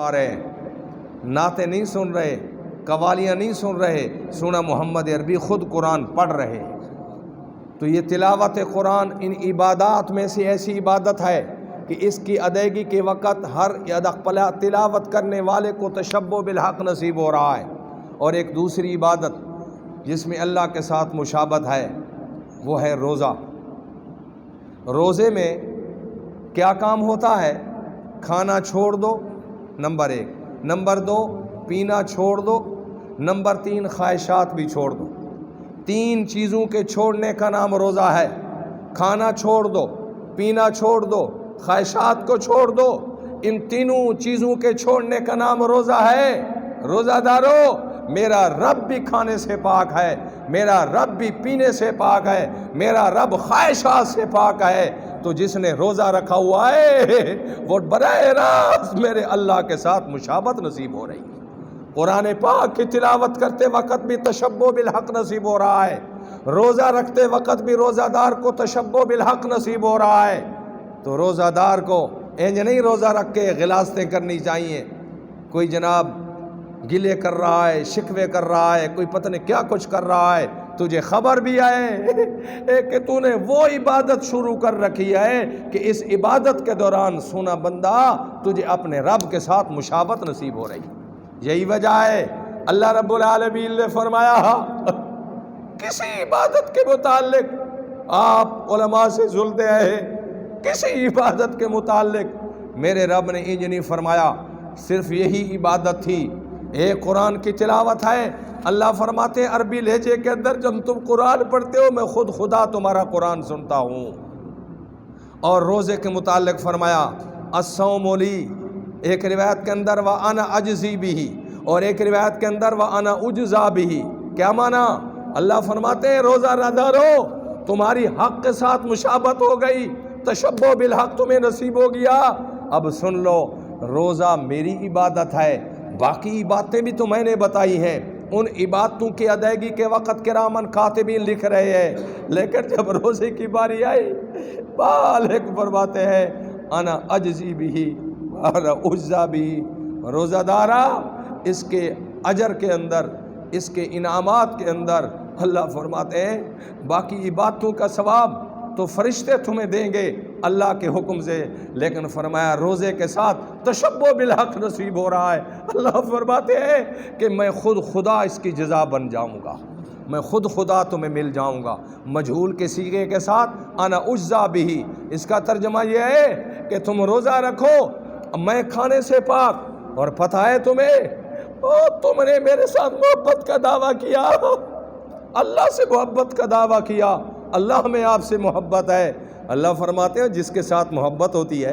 पा रहे हैं, नाते नहीं सुन रहे, कवालियाँ नहीं सुन रहे, सुना मोहम्मद अरबी ख़ुद कुरान पढ़ रहे हैं। तो ये तिलावत कुरान इन इबादत में से ऐसी इबादत है कि इसकी अदायगी के वक़्त हर तिलावत करने वाले को तशब्बुह बिल हक़ नसीब हो रहा है। और एक दूसरी इबादत जिसमें अल्लाह के साथ मुशाबत है वो है रोज़ा। रोज़े में क्या काम होता है? खाना छोड़ दो, नंबर 1, नंबर 2 पीना छोड़ दो, नंबर 3 ख्वाहिशात भी छोड़ दो। 3 चीज़ों के छोड़ने का नाम रोज़ा है। खाना छोड़ दो, पीना छोड़ दो, ख्वाहिशात को छोड़ दो। इन तीनों चीज़ों के छोड़ने का नाम रोज़ा है। रोज़ादारों, मेरा रब भी खाने से पाक है, मेरा रब भी पीने से पाक है, मेरा रब ख्वाहिशात से पाक है। तो जिसने रोज़ा रखा हुआ है वो बराह रास्त मेरे अल्लाह के साथ मुशाबत नसीब हो रही है। कुरान पाक की तिलावत करते वक़्त भी तशब्बुह बिल हक़ नसीब हो रहा है, रोज़ा रखते वक़्त भी रोज़ादार को तशब्बुह बिल हक़ नसीब हो रहा है। तो रोज़ादार को इंज नहीं रोज़ा रख के गिलास्तें करनी चाहिए। कोई जनाब गिले कर रहा है, शिकवे कर रहा है, कोई पता नहीं क्या कुछ कर रहा है, तुझे खबर भी आए कि तूने वो इबादत शुरू कर रखी है कि इस इबादत के दौरान सुना बंदा तुझे अपने रब के साथ मुशाबत नसीब हो रही। यही वजह है अल्लाह रब्बुल आलमीन ने फरमाया किसी इबादत के मुताल्लिक आप उलमा से जुलते हैं, किसी इबादत के मुताल्लिक मेरे रब ने इंज नहीं फरमाया। सिर्फ यही इबादत थी, एक कुरान की तिलावत है। अल्लाह फरमाते अरबी लहजे के अंदर जब तुम कुरान पढ़ते हो मैं खुद खुदा तुम्हारा कुरान सुनता हूँ। और रोज़े के मुताल्लिक फरमाया अस्सौमु ली, एक रिवायत के अंदर व अना अजज़ी बिही, और एक रिवायत के अंदर व अना उज्ज़ा बिही। क्या माना? अल्लाह फरमाते हैं रोज़ा रज़ादारो तुम्हारी हक़ के साथ मुशाबत हो गई, तशब्बुह बिल हक़ तुम्हें नसीब हो गया। अब सुन लो, रोज़ा मेरी इबादत है, बाकी इबादतें भी तो मैंने बताई हैं। उन इबादतों की अदायगी के वक़्त किरामन कातिबीन लिख रहे हैं, लेकिन जब रोज़े की बारी आई बालिक फरमाते हैं अना अजज़ी बिही अना उज्ज़ा बिही। रोज़ादारा इसके अजर के अंदर, इसके इनामात के अंदर अल्लाह फरमाते हैं बाकी इबादतों का सवाब तो फरिश्ते तुम्हें देंगे अल्लाह के हुक्म से, लेकिन फरमाया रोज़े के साथ तशब्बुह बिल हक़ नसीब हो रहा है। अल्लाह फरमाते हैं कि मैं खुद खुदा इसकी जज़ा बन जाऊँगा, मैं खुद खुदा तुम्हें मिल जाऊँगा। मजहूल के सीगे के साथ अना उज्ज़ा बिही, इसका तर्जमा यह है कि तुम रोज़ा रखो, मैं खाने से पाक। और पता है तुम्हें, ओ तुमने मेरे साथ मोहब्बत का दावा किया, अल्लाह से मोहब्बत का दावा किया, अल्लाह में आपसे मोहब्बत है। अल्लाह फरमाते हैं जिसके साथ मोहब्बत होती है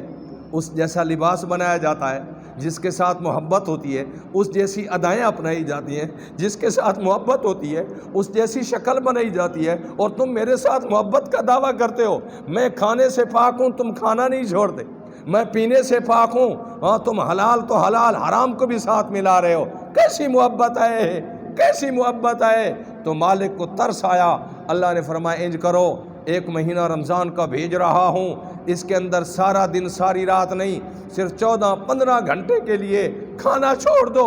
उस जैसा लिबास बनाया जाता है, जिसके साथ मोहब्बत होती है उस जैसी अदाएँ अपनाई जाती हैं, जिसके साथ मोहब्बत होती है उस जैसी शक्ल बनाई जाती है। और तुम मेरे साथ मोहब्बत का दावा करते हो, मैं खाने से पाक हूँ, तुम खाना नहीं छोड़ते, मैं पीने से पाक हूँ, हाँ तुम हलाल तो हलाल हराम को भी साथ मिला रहे हो। कैसी मोहब्बत है, कैसी मोहब्बत है। तो मालिक को तरस आया, अल्लाह ने फरमाया इंज करो, एक महीना रमज़ान का भेज रहा हूँ, इसके अंदर सारा दिन सारी रात नहीं, सिर्फ 14-15 घंटे के लिए खाना छोड़ दो,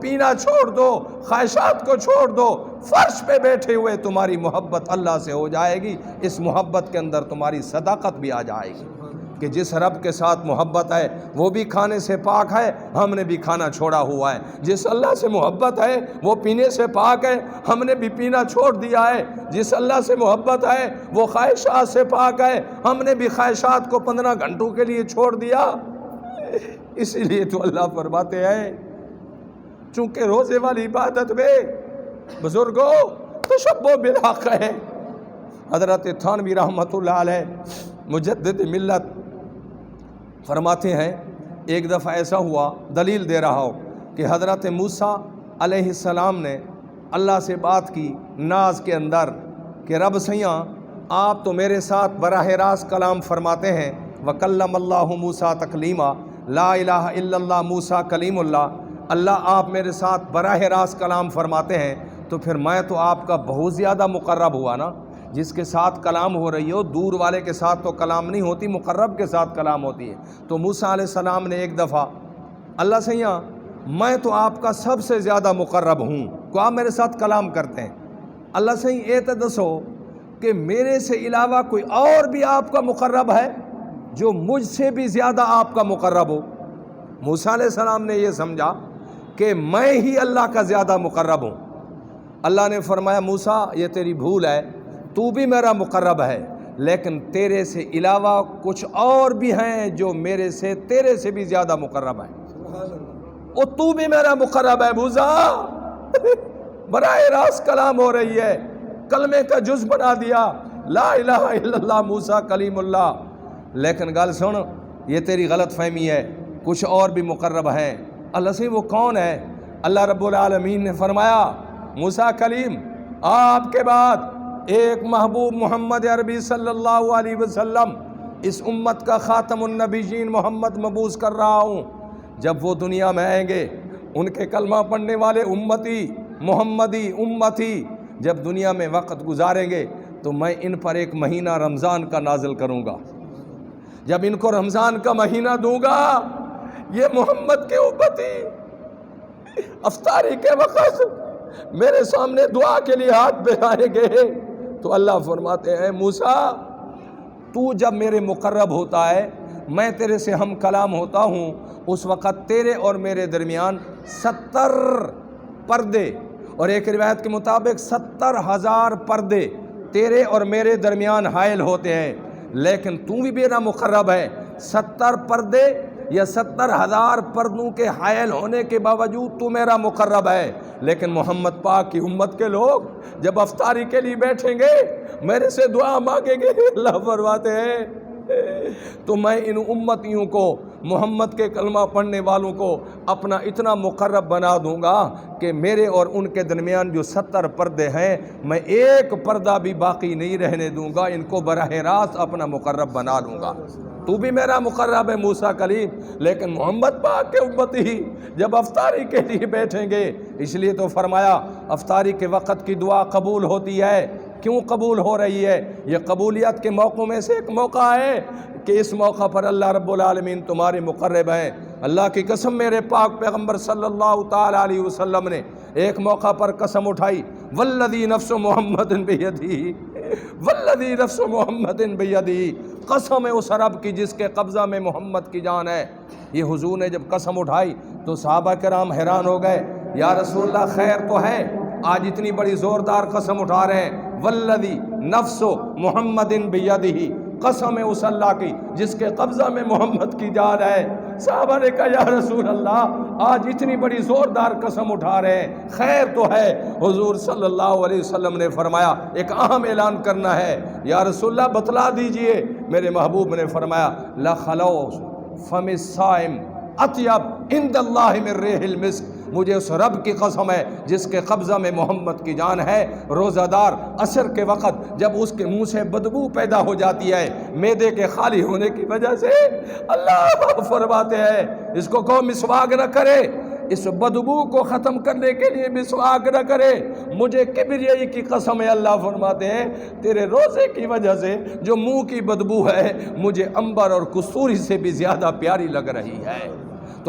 पीना छोड़ दो, ख्वाहिशात को छोड़ दो, फर्श पे बैठे हुए तुम्हारी मोहब्बत अल्लाह से हो जाएगी। इस मोहब्बत के अंदर तुम्हारी सदाकत भी आ जाएगी कि जिस रब के साथ मोहब्बत है वो भी खाने से पाक है, हमने भी खाना छोड़ा हुआ है। जिस अल्लाह से मोहब्बत है वो पीने से पाक है, हमने भी पीना छोड़ दिया है। जिस अल्लाह से मोहब्बत है वो ख्वाहिशात से पाक है, हमने भी ख्वाहिशात को 15 घंटों के लिए छोड़ दिया। इसीलिए तो अल्लाह फरमाते हैं चूँकि रोज़े वाली इबादत में बुजुर्गों तशब्बुह बिल हक़ है। हज़रत थानवी रहमतुल्लाह अलैह मुजद्दिद मिल्लत फरमाते हैं एक दफ़ा ऐसा हुआ, दलील दे रहा हो कि हज़रत मूसा अलैहिस्सलाम ने अल्लाह से बात की नाज के अंदर कि रब सैयाँ आप तो मेरे साथ बराह रास्त कलाम फरमाते हैं, वकल्लमल्लाहु मूसा तकलीमा, ला इलाहा इल्लल्लाह मूसा कलीमुल्लाह, अल्लाह आप मेरे साथ बराह रास्त कलाम फरमाते हैं, तो फिर मैं तो आपका बहुत ज़्यादा मुक़र्रब हुआ ना। जिसके साथ कलाम हो रही हो, दूर वाले के साथ तो कलाम नहीं होती, मुक़र्रब के साथ कलाम होती है। तो मूसा अलैहिस्सलाम ने एक दफ़ा اللہ سیاں میں تو آپ کا سب سے زیادہ مقرب ہوں، کو آپ میرے ساتھ کلام کرتے ہیں۔ اللہ سیاں یہ تو دسو کہ میرے سے علاوہ کوئی اور بھی آپ کا مقرب ہے جو مجھ سے بھی زیادہ آپ کا مقرب ہو؟ موسیٰ علیہ السلام نے یہ سمجھا کہ میں ہی اللہ کا زیادہ مقرب ہوں۔ اللہ نے فرمایا موسیٰ یہ تیری بھول ہے، تو بھی میرا مقرب ہے، لیکن تیرے سے علاوہ کچھ اور بھی ہیں جو میرے سے تیرے سے بھی زیادہ مقرب ہیں، اور تو بھی میرا مقرب ہے موسیٰ۔ براہ راست کلام ہو رہی ہے، کلمے کا جز بنا دیا، لا الہ الا اللہ موسیٰ کلیم اللہ۔ لیکن گل سن، یہ تیری غلط فہمی ہے، کچھ اور بھی مقرب ہیں۔ اللہ سے وہ کون ہے؟ اللہ رب العالمین نے فرمایا موسیٰ کلیم آپ کے بعد ایک محبوب محمد عربی صلی اللہ علیہ وسلم اس امت کا خاتم النبیین محمد مبعوث کر رہا ہوں۔ جب وہ دنیا میں آئیں گے، ان کے کلمہ پڑھنے والے امتی محمدی امتی جب دنیا میں وقت گزاریں گے تو میں ان پر ایک مہینہ رمضان کا نازل کروں گا۔ جب ان کو رمضان کا مہینہ دوں گا، یہ محمد کے امتی افطاری کے وقت میرے سامنے دعا کے لیے ہاتھ بڑھائیں گے تو اللہ فرماتے ہیں موسیٰ تو جب میرے مقرب ہوتا ہے، میں تیرے سے ہم کلام ہوتا ہوں، اس وقت تیرے اور میرے درمیان 70 پردے، اور ایک روایت کے مطابق 70,000 پردے تیرے اور میرے درمیان حائل ہوتے ہیں، لیکن تو بھی میرا مقرب ہے۔ 70 پردے یا 70,000 پردوں کے حائل ہونے کے باوجود تو میرا مقرب ہے، لیکن محمد پاک کی امت کے لوگ جب افطاری کے لیے بیٹھیں گے، میرے سے دعا مانگیں گے، اللہ فرماتے ہیں تو میں ان امتیوں کو، محمد کے کلمہ پڑھنے والوں کو اپنا اتنا مقرب بنا دوں گا کہ میرے اور ان کے درمیان جو 70 پردے ہیں، میں ایک پردہ بھی باقی نہیں رہنے دوں گا، ان کو براہ راست اپنا مقرب بنا دوں گا۔ تو بھی میرا مقرب ہے موسیٰ کلیم، لیکن محمد پاک کے امتی جب افطاری کے لیے بیٹھیں گے، اس لیے تو فرمایا افطاری کے وقت کی دعا قبول ہوتی ہے۔ کیوں قبول ہو رہی ہے؟ یہ قبولیت کے موقعوں میں سے ایک موقع ہے کہ اس موقع پر اللہ رب العالمین تمہارے مقرب ہیں۔ اللہ کی قسم، میرے پاک پیغمبر صلی اللہ تعالی علیہ وسلم نے ایک موقع پر قسم اٹھائی، والذی نفس محمد بیدہ، والذی نفس محمد بیدہ، قسم ہے اس رب کی جس کے قبضہ میں محمد کی جان ہے۔ یہ حضور نے جب قسم اٹھائی تو صحابہ کرام حیران ہو گئے، یا رسول اللہ خیر تو ہے، آج اتنی بڑی زوردار قسم اٹھا رہے ہیں، والذی نفس محمد بیدہ، قسم ہے اس اللہ کی جس کے قبضہ میں محمد کی جان ہے۔ صحابہ نے کہا یا رسول اللہ آج اتنی بڑی زوردار قسم اٹھا رہے ہیں، خیر تو ہے؟ حضور صلی اللہ علیہ وسلم نے فرمایا ایک اہم اعلان کرنا ہے، یا رسول اللہ بتلا دیجئے۔ میرے محبوب نے فرمایا لخلو فم الصائم اطیب عند اللہ من ریح المسک، مجھے اس رب کی قسم ہے جس کے قبضہ میں محمد کی جان ہے، روزہ دار عصر کے وقت جب اس کے منہ سے بدبو پیدا ہو جاتی ہے معدے کے خالی ہونے کی وجہ سے، اللہ فرماتے ہیں اس کو کہو مسواک نہ کرے، اس بدبو کو ختم کرنے کے لیے مسواک نہ کرے، مجھے کبریائی کی قسم ہے، اللہ فرماتے ہیں تیرے روزے کی وجہ سے جو منہ کی بدبو ہے مجھے عنبر اور کستوری سے بھی زیادہ پیاری لگ رہی ہے۔